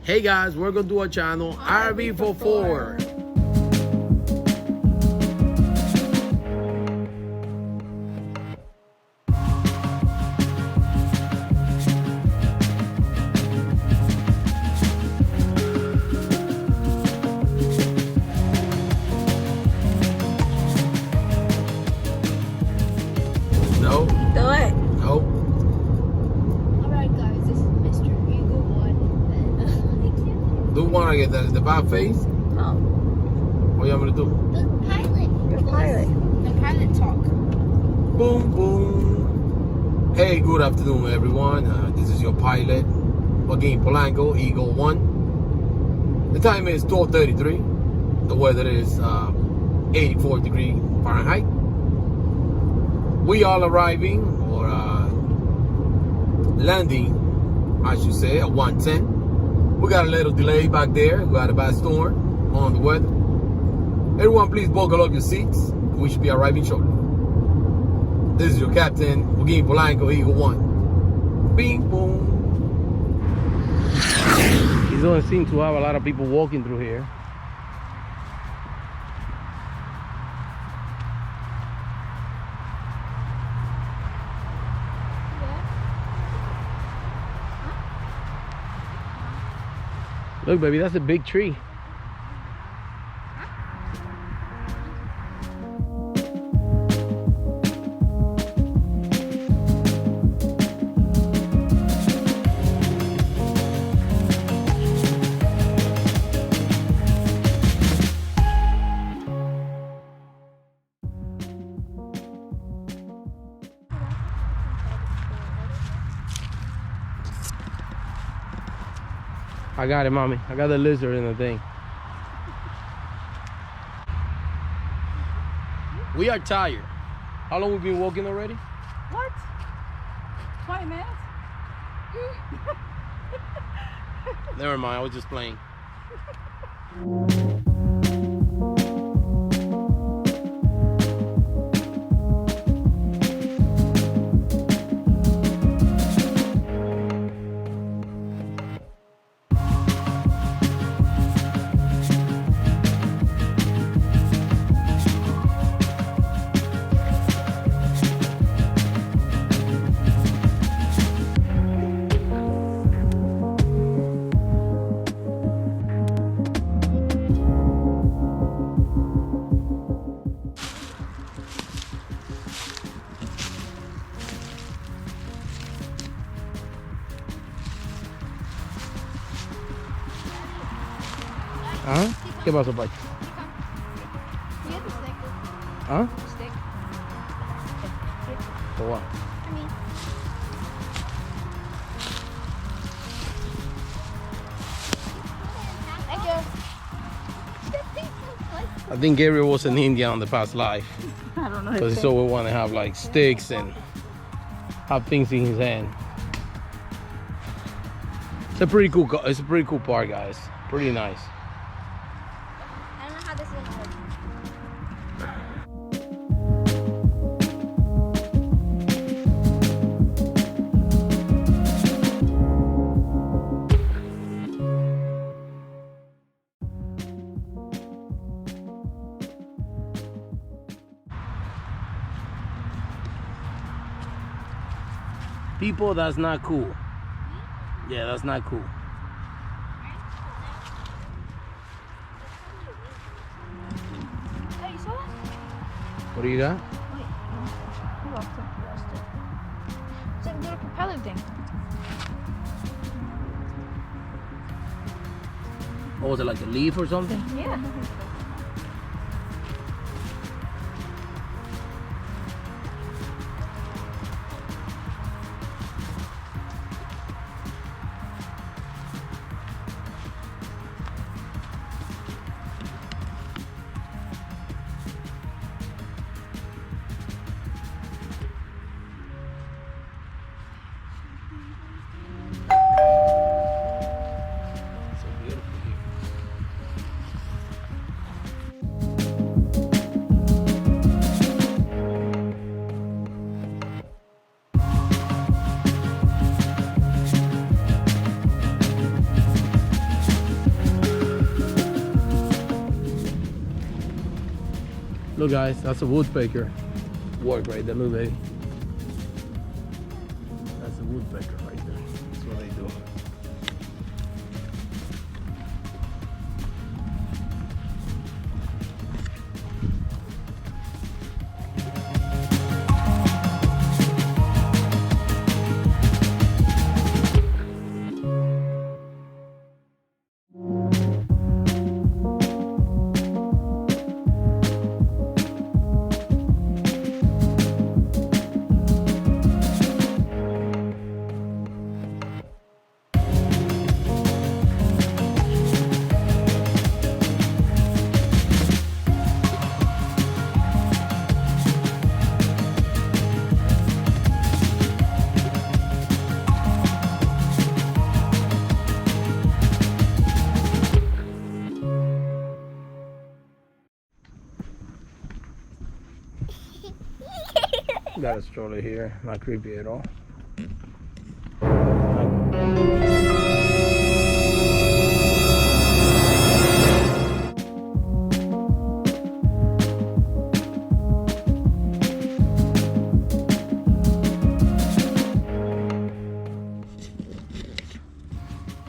Hey guys, welcome to our channel, RV for 4. No. Do it. No. Alright guys, this is Mr. Eagle 1. Do one again, the bad face? No. What you want me to do? The pilot. You're a pilot. The pilot talk. Boom, boom. Hey, good afternoon, everyone. This is your pilot, Joaquin Polanco, Eagle 1. The time is 12:33. The weather is 84 degrees Fahrenheit. We are arriving, or landing, I should say, at 1:10. We got a little delay back there. We got a bad storm on the weather. Everyone, please buckle up your seats. We should be arriving shortly. This is your captain, Joaquin Polanco, Eagle 1. Bing, boom. He doesn't seem to have a lot of people walking through here. Look, baby, that's a big tree. I got it, mommy. I got the lizard in the thing. We are tired. How long we been walking already? What? 20 minutes? Never mind, I was just playing. ¿Ah? ¿Qué pasó, Pacho? You get the stick. ¿Ah? Stick. For what? I mean. Thank you. I think Gabriel was in India on the past life. I don't know. Because he always want to have like sticks and have things in his hand. It's a pretty cool park, guys. Pretty nice. I don't know how this is gonna work. People, that's not cool. Yeah, that's not cool. Hey, you saw that? What do you got? Wait. Who else lost it? It's like a little propeller thing. Oh, was it like a leaf or something? Yeah. So beautiful here. Look, guys, that's a woodpecker. Work right there, look, baby. That's a woodpecker right there. That's what they do. Got a stroller here, not creepy at all.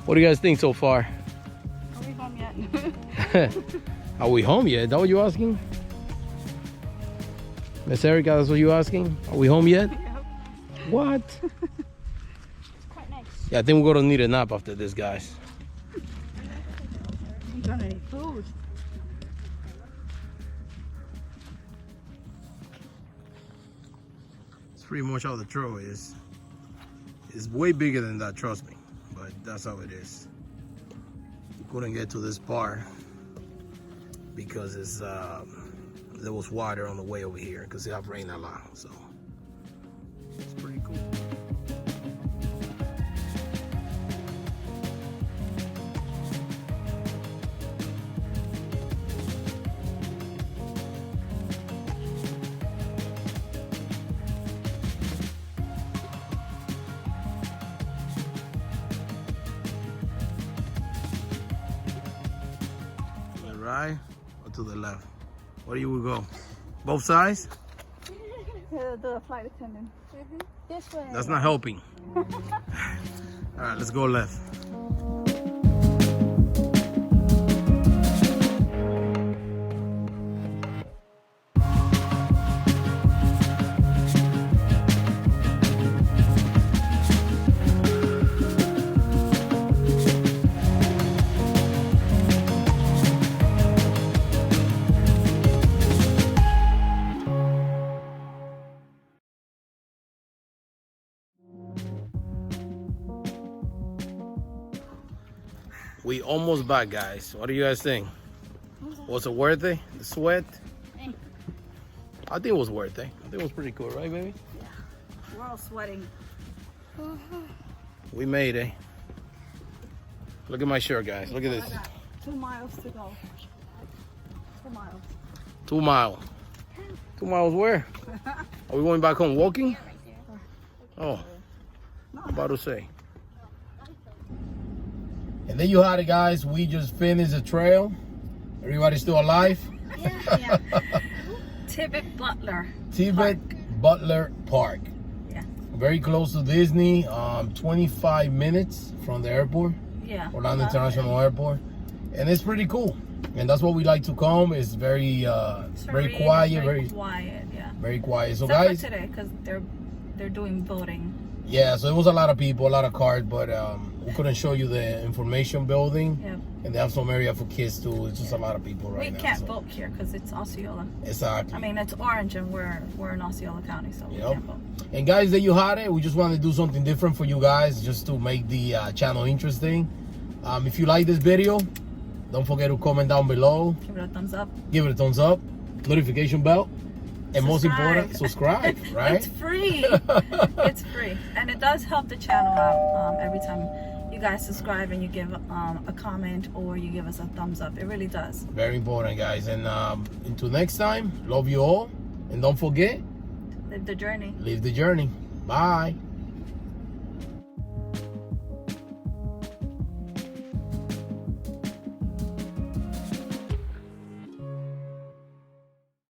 What do you guys think so far? Are we home yet? Are we home yet? Is that what you're asking? Miss Ericka, that's what you're asking? Are we home yet? Yep. What? It's quite nice. Yeah, I think we're gonna need a nap after this, guys. I'm gonna need food. It's pretty much how the trail is. It's way bigger than that, trust me. But that's how it is. We couldn't get to this part because it's there was water on the way over here because it have rained a lot, so it's pretty cool. To the right or to the left? Where do you will go? Both sides? The flight attendant. This way. That's not helping. All right, let's go left. We almost back, guys. What do you guys think? Was it worth it? The sweat? I think it was worth it. I think it was pretty cool, right, baby? Yeah. We're all sweating. We made it. Look at my shirt, guys. Look at this. 2 miles to go. 2 miles. 2 miles. 2 miles where? Are we going back home walking? Oh, I'm about to say. And there you had it, guys. We just finished the trail. Everybody still alive? Yeah. Tibet-Butler. Tibet-Butler Park. Yeah. Very close to Disney. 25 minutes from the airport. Yeah. Orlando International Airport. And it's pretty cool. And that's what we like to come. It's very very quiet. Very quiet, yeah. Very quiet. So Except guys, for today, because they're doing voting. yeah, so it was a lot of people, a lot of cars, but we couldn't show you the information building. Yeah. And they have some area for kids too. It's just a lot of people right now. We can't so. vote here because it's Osceola. Exactly. I mean, it's Orange and we're in Osceola County, so we Yep. can't vote. And guys, there you had it. We just wanted to do something different for you guys, just to make the channel interesting. If you like this video, don't forget to comment down below. Give it a thumbs up. Give it a thumbs up. Notification bell. And most Subscribe. important, subscribe, right? It's free. It's free. And it does help the channel out every time you guys subscribe and you give a comment or you give us a thumbs up. It really does. Very important, guys. And until next time, love you all. And don't forget, Live the journey. live the journey. Bye.